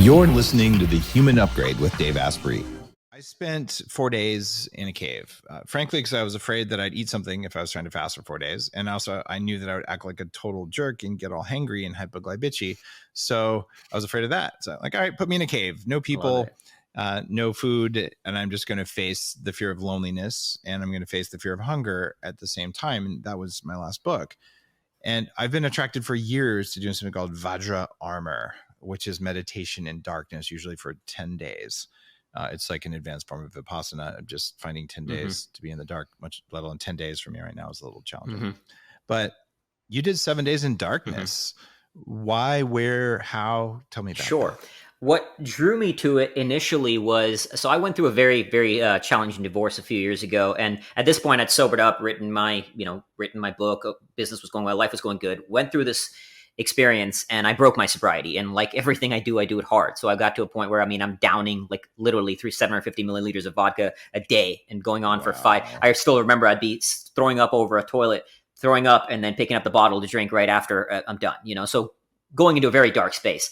You're listening to The Human Upgrade with Dave Asprey. I spent 4 days in a cave, frankly, because I was afraid that I'd eat something if I was trying to fast for 4 days. And also, I knew that I would act like a total jerk and get all hangry and hypoglycemic. So I was afraid of that. So like, all right, put me in a cave, no people, no food, and I'm just going to face the fear of loneliness, and I'm going to face the fear of hunger at the same time. And that was my last book. And I've been attracted for years to doing something called Vajra Armor, which is meditation in darkness, usually for 10 days. It's like an advanced form of Vipassana. Just finding 10 days to be in the dark, much let alone 10 days for me right now is a little challenging. But you did 7 days in darkness. Why, where, how? Tell me about Sure. that. What drew me to it initially was, so I went through a very, very challenging divorce a few years ago. And at this point I'd sobered up, written my book, business was going well, life was going good, went through this experience, and I broke my sobriety. And like everything I do it hard. So I got to a point where, I'm downing like literally 750 milliliters of vodka a day and going on for 5. I still remember I'd be throwing up over a toilet, throwing up, and then picking up the bottle to drink right after I'm done, so going into a very dark space.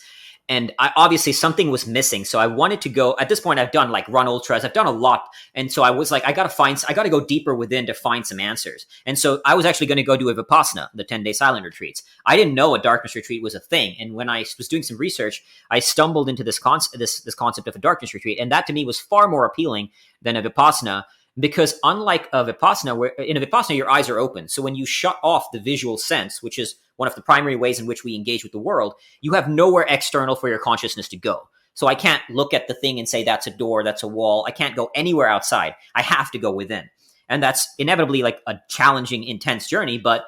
And obviously something was missing. So I wanted to go, at this point I've done like run ultras, I've done a lot. And so I was like, I got to go deeper within to find some answers. And so I was actually going to go do a Vipassana, the 10-day silent retreats. I didn't know a darkness retreat was a thing. And when I was doing some research, I stumbled into this concept of a darkness retreat. And that to me was far more appealing than a Vipassana. Because unlike a Vipassana, where in a Vipassana, your eyes are open. So when you shut off the visual sense, which is one of the primary ways in which we engage with the world, you have nowhere external for your consciousness to go. So I can't look at the thing and say, that's a door, that's a wall. I can't go anywhere outside. I have to go within. And that's inevitably like a challenging, intense journey, but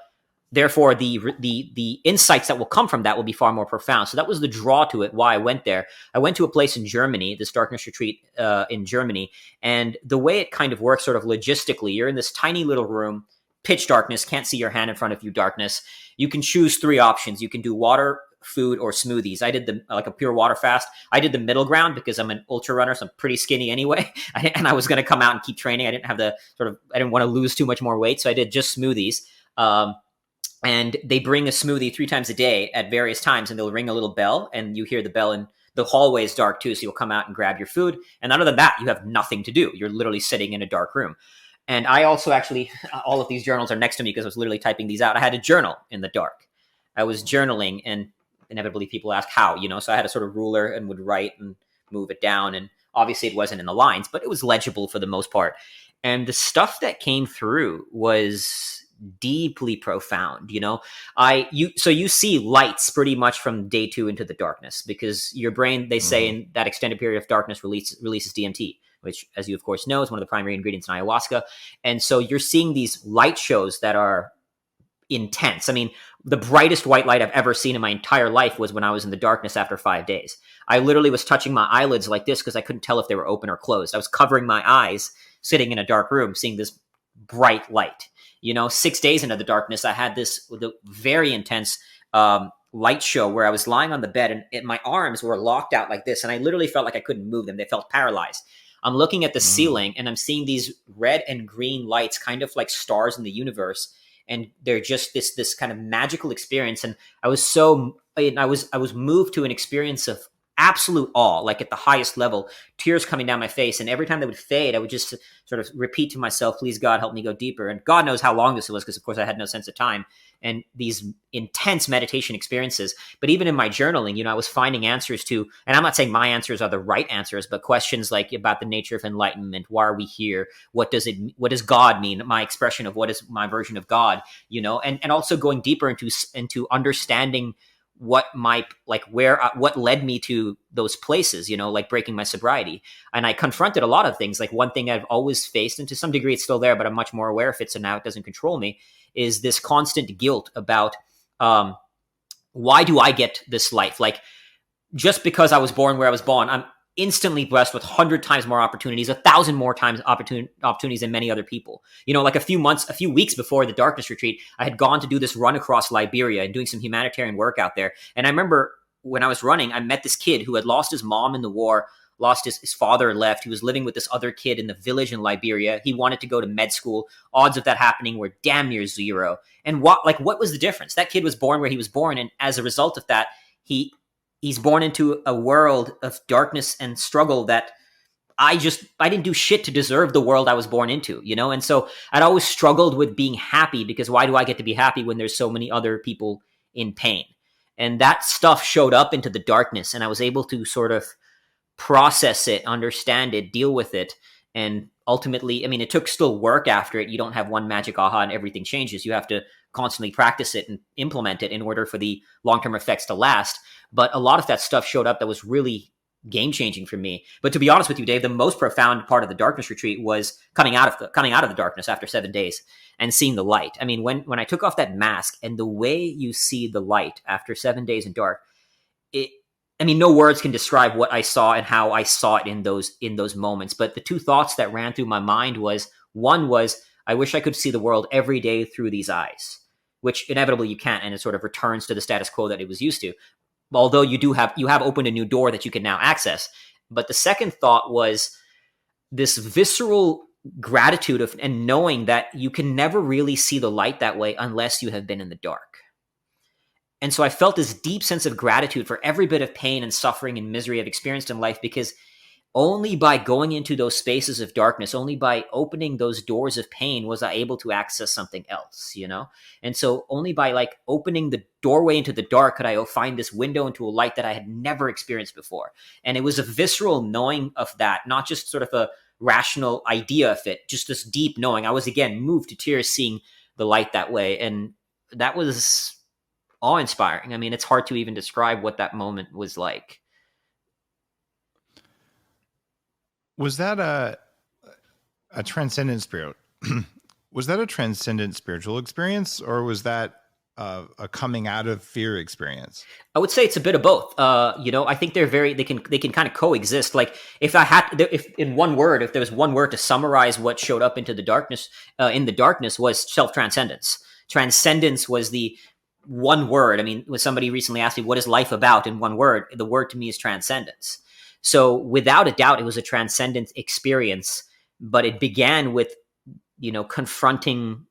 therefore the insights that will come from that will be far more profound. So that was the draw to it, why I went there. I went to a place in Germany, this darkness retreat in Germany. And the way it kind of works sort of logistically, you're in this tiny little room, pitch darkness, can't see your hand in front of you, darkness. You can choose 3 options. You can do water, food, or smoothies. I did like a pure water fast. I did the middle ground because I'm an ultra runner, so I'm pretty skinny anyway. And I was going to come out and keep training. I didn't want to lose too much more weight. So I did just smoothies. And they bring a smoothie 3 times a day at various times, and they'll ring a little bell, and you hear the bell, and the hallway is dark too, so you'll come out and grab your food. And other than that, you have nothing to do. You're literally sitting in a dark room. And I also actually, all of these journals are next to me because I was literally typing these out. I had a journal in the dark. I was journaling, and inevitably people ask how, so I had a sort of ruler and would write and move it down. And obviously it wasn't in the lines, but it was legible for the most part. And the stuff that came through was deeply profound. So you see lights pretty much from day 2 into the darkness, because your brain, they say, in that extended period of darkness releases DMT, which, as you of course know, is one of the primary ingredients in ayahuasca. And so you're seeing these light shows that are intense. The brightest white light I've ever seen in my entire life was when I was in the darkness after 5 days. I literally was touching my eyelids like this because I couldn't tell if they were open or closed. I was covering my eyes, sitting in a dark room, seeing this bright light. 6 days into the darkness, I had the very intense light show where I was lying on the bed, and my arms were locked out like this, and I literally felt like I couldn't move them. They felt paralyzed. I'm looking at the ceiling, and I'm seeing these red and green lights, kind of like stars in the universe, and they're just this kind of magical experience. And I was moved to an experience of absolute awe, like at the highest level, tears coming down my face. And every time they would fade, I would just sort of repeat to myself, please God, help me go deeper. And God knows how long this was, because of course I had no sense of time, and these intense meditation experiences. But even in my journaling, I was finding answers to, and I'm not saying my answers are the right answers, but questions like about the nature of enlightenment. Why are we here? What does God mean? My expression of what is my version of God, and also going deeper into understanding what led me to those places, like breaking my sobriety. And I confronted a lot of things. Like one thing I've always faced, and to some degree it's still there, but I'm much more aware of it, so now it doesn't control me, is this constant guilt about why do I get this life? Like, just because I was born where I was born, I'm instantly blessed with 100 times more opportunities, 1,000 more times opportunities than many other people. Like a few weeks before the darkness retreat, I had gone to do this run across Liberia and doing some humanitarian work out there. And I remember when I was running, I met this kid who had lost his mom in the war, lost his father, left. He was living with this other kid in the village in Liberia. He wanted to go to med school. Odds of that happening were damn near 0. And what was the difference? That kid was born where he was born. And as a result of that, he he's born into a world of darkness and struggle that I didn't do shit to deserve the world I was born into, you know? And so I'd always struggled with being happy, because why do I get to be happy when there's so many other people in pain? And that stuff showed up into the darkness, and I was able to sort of process it, understand it, deal with it. And ultimately, I mean, it took still work after it. You don't have one magic aha and everything changes. You have to constantly practice it and implement it in order for the long-term effects to last. But a lot of that stuff showed up that was really game changing for me. But to be honest with you, Dave, the most profound part of the darkness retreat was coming out of the darkness after 7 days and seeing the light. I mean, when I took off that mask and the way you see the light after 7 days in dark, I mean, no words can describe what I saw and how I saw it in those moments. But the two thoughts that ran through my mind was, one was, I wish I could see the world every day through these eyes, which inevitably you can't, and it sort of returns to the status quo that it was used to. Although you have opened a new door that you can now access. But the second thought was this visceral gratitude and knowing that you can never really see the light that way unless you have been in the dark. And so I felt this deep sense of gratitude for every bit of pain and suffering and misery I've experienced in life, because only by going into those spaces of darkness, only by opening those doors of pain was I able to access something else, you know? And so only by like opening the doorway into the dark could I find this window into a light that I had never experienced before. And it was a visceral knowing of that, not just sort of a rational idea of it, just this deep knowing. I was again moved to tears seeing the light that way. And that was awe-inspiring. I mean, it's hard to even describe what that moment was like. Was that a transcendent spirit? Was that a transcendent spiritual experience, or was that a coming out of fear experience? I would say it's a bit of both. You know, I think they can kind of coexist. Like if there was one word to summarize what showed up into the darkness, was self-transcendence. Transcendence was the one word. I mean, when somebody recently asked me, what is life about in one word? The word to me is transcendence. So without a doubt, it was a transcendent experience, but it began with, you know, confronting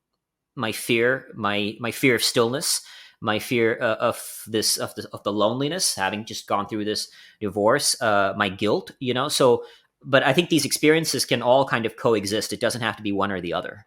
my fear, my fear of stillness, my fear of the loneliness, having just gone through this divorce, my guilt, you know. So, but I think these experiences can all kind of coexist. It doesn't have to be one or the other.